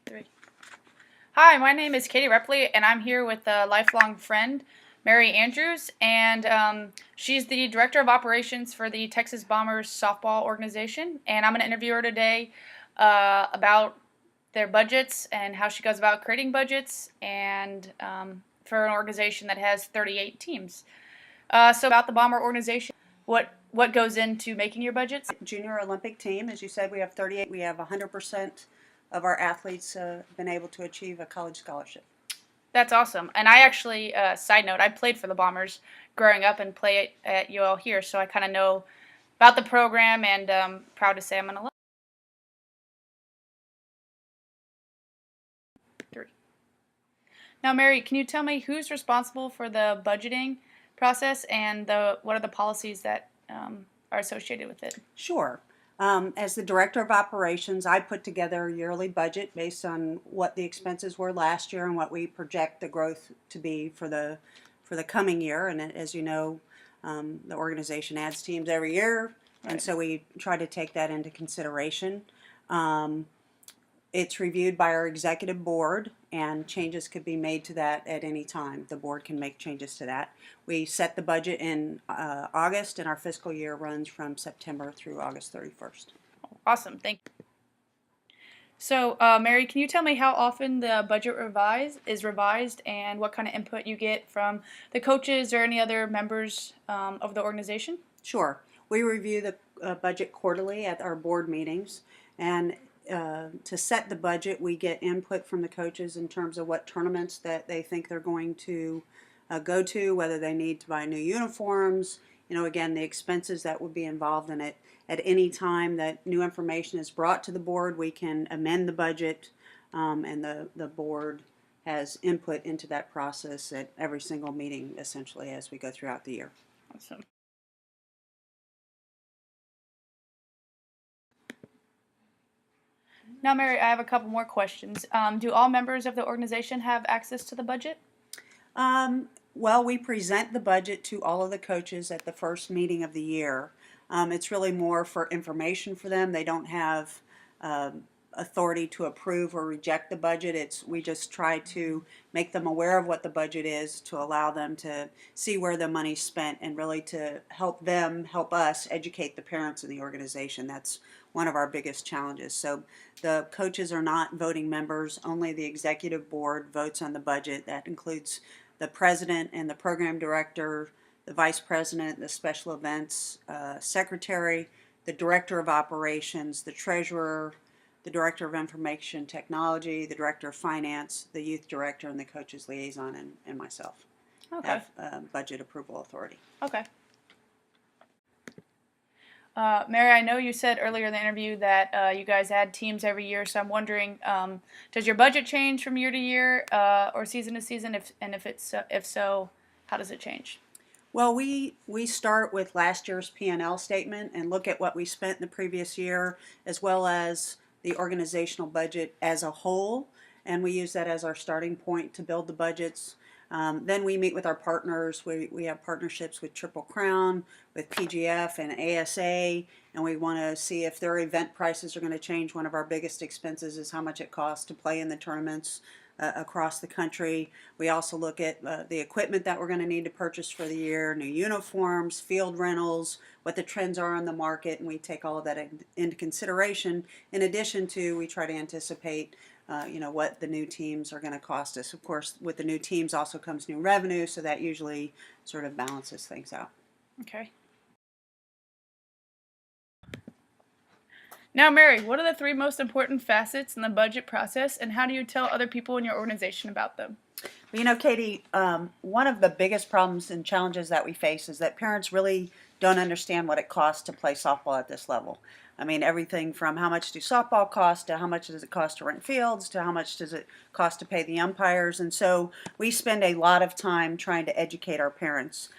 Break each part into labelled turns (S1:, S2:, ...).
S1: Three. Hi, my name is Katie Repley, and I'm here with a lifelong friend, Mary Andrews, and she's the Director of Operations for the Texas Bombers softball organization. And I'm going to interview her today about their budgets and how she goes about creating budgets, and for an organization that has 38 teams. So about the Bomber organization, what goes into making your budgets?
S2: Junior Olympic team, as you said, we have 38. We have 100% of our athletes been able to achieve a college scholarship.
S1: That's awesome. And I actually, side note, I played for the Bombers growing up and play at UL here, so I kind of know about the program, and proud to say I'm an alum. Three. Now, Mary, can you tell me who's responsible for the budgeting process and what are the policies that are associated with it?
S2: Sure. As the Director of Operations, I put together a yearly budget based on what the expenses were last year and what we project the growth to be for the coming year. And as you know, the organization adds teams every year, and
S1: Right.
S2: so we try to take that into consideration. It's reviewed by our executive board, and changes could be made to that at any time. The board can make changes to that. We set the budget in August, and our fiscal year runs from September through August 31st.
S1: Awesome. Thank you. So, Mary, can you tell me how often the budget is revised and what kind of input you get from the coaches or any other members of the organization?
S2: Sure. We review the budget quarterly at our board meetings, and to set the budget, we get input from the coaches in terms of what tournaments that they think they're going to go to, whether they need to buy new uniforms, again, the expenses that would be involved in it. At any time that new information is brought to the board, we can amend the budget, and the board has input into that process at every single meeting, essentially, as we go throughout the year.
S1: Awesome. Now, Mary, I have a couple more questions. Do all members of the organization have access to the budget?
S2: Well, we present the budget to all of the coaches at the first meeting of the year. It's really more for information for them. They don't have authority to approve or reject the budget. We just try to make them aware of what the budget is, to allow them to see where the money's spent, and really to help us educate the parents in the organization. That's one of our biggest challenges. So the coaches are not voting members. Only the executive board votes on the budget. That includes the president and the program director, the vice president, the special events secretary, the director of operations, the treasurer, the director of information technology, the director of finance, the youth director, and the coaches liaison, and myself
S1: Okay.
S2: have budget approval authority.
S1: Okay. Mary, I know you said earlier in the interview that you guys add teams every year, so I'm wondering, does your budget change from year to year or season to season? If so, how does it change?
S2: Well, we start with last year's P&L statement and look at what we spent in the previous year, as well as the organizational budget as a whole, and we use that as our starting point to build the budgets. Then we meet with our partners. We have partnerships with Triple Crown, with PGF and ASA, and we want to see if their event prices are going to change. One of our biggest expenses is how much it costs to play in the tournaments across the country. We also look at the equipment that we're going to need to purchase for the year, new uniforms, field rentals, what the trends are on the market, and we take all of that into consideration. In addition to, we try to anticipate what the new teams are going to cost us. Of course, with the new teams also comes new revenue, so that usually sort of balances things out.
S1: Okay. Now, Mary, what are the three most important facets in the budget process, and how do you tell other people in your organization about them?
S2: Well, Katie, one of the biggest problems and challenges that we face is that parents really don't understand what it costs to play softball at this level. I mean, everything from how much do softball cost, to how much does it cost to rent fields, to how much does it cost to pay the umpires. And so we spend a lot of time trying to educate our parents.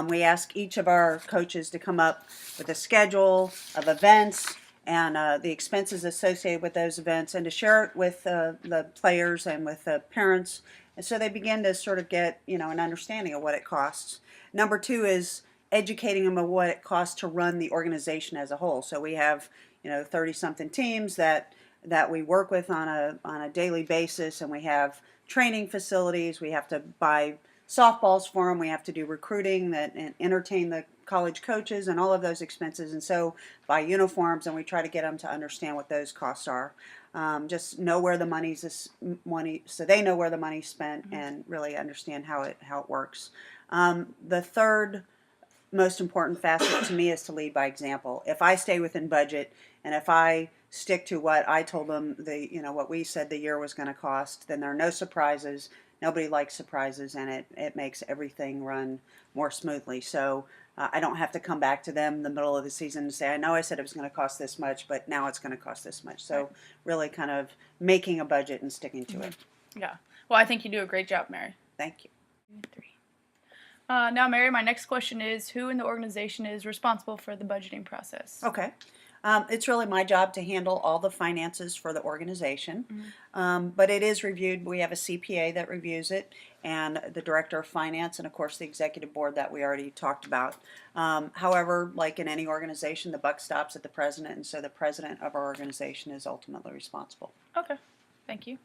S2: We ask each of our coaches to come up with a schedule of events and the expenses associated with those events, and to share it with the players and with the parents, and so they begin to sort of get an understanding of what it costs. Number two is educating them of what it costs to run the organization as a whole. So we have 30-something teams that that we work with on a daily basis, and we have training facilities. We have to buy softballs for them. We have to do recruiting and entertain the college coaches and all of those expenses. And so buy uniforms, and we try to get them to understand what those costs are. Just know where the money, so they know where the money's spent and really understand how it works. The third most important facet to me is to lead by example. If I stay within budget and if I stick to what I told them, what we said the year was going to cost, then there are no surprises. Nobody likes surprises, and it makes everything run more smoothly. So I don't have to come back to them in the middle of the season and say, I know I said it was going to cost this much, but now it's going to cost this much. So really kind of making a budget and sticking to it.
S1: Yeah. Well, I think you do a great job, Mary.
S2: Thank you.
S1: 3. Now, Mary, my next question is, who in the organization is responsible for the budgeting process?
S2: Okay. It's really my job to handle all the finances for the organization, but it is reviewed. We have a CPA that reviews it, and the director of finance, and of course the executive board that we already talked about. However, like in any organization, the buck stops at the president, and so the president of our organization is ultimately responsible.
S1: Okay. Thank you.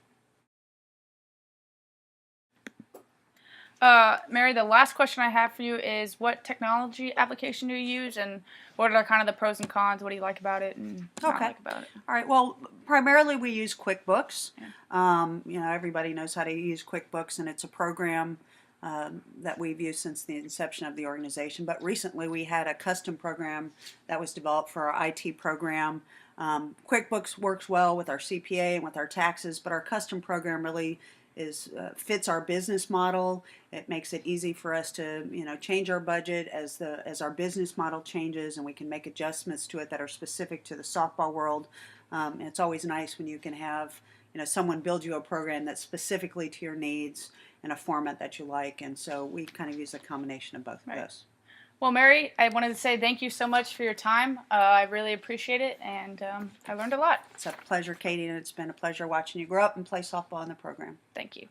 S1: Mary, the last question I have for you is, what technology application do you use, and what are kind of the pros and cons? What do you like about it and not like about it?
S2: All right. Well, primarily we use QuickBooks. Everybody knows how to use QuickBooks, and it's a program that we've used since the inception of the organization. But recently we had a custom program that was developed for our IT program. QuickBooks works well with our CPA and with our taxes, but our custom program really fits our business model. It makes it easy for us to change our budget as our business model changes, and we can make adjustments to it that are specific to the softball world. And it's always nice when you can have someone build you a program that's specifically to your needs in a format that you like. And so we kind of use a combination of both of those.
S1: Well, Mary, I wanted to say thank you so much for your time. I really appreciate it, and I learned a lot.
S2: It's a pleasure, Katie, and it's been a pleasure watching you grow up and play softball in the program.
S1: Thank you.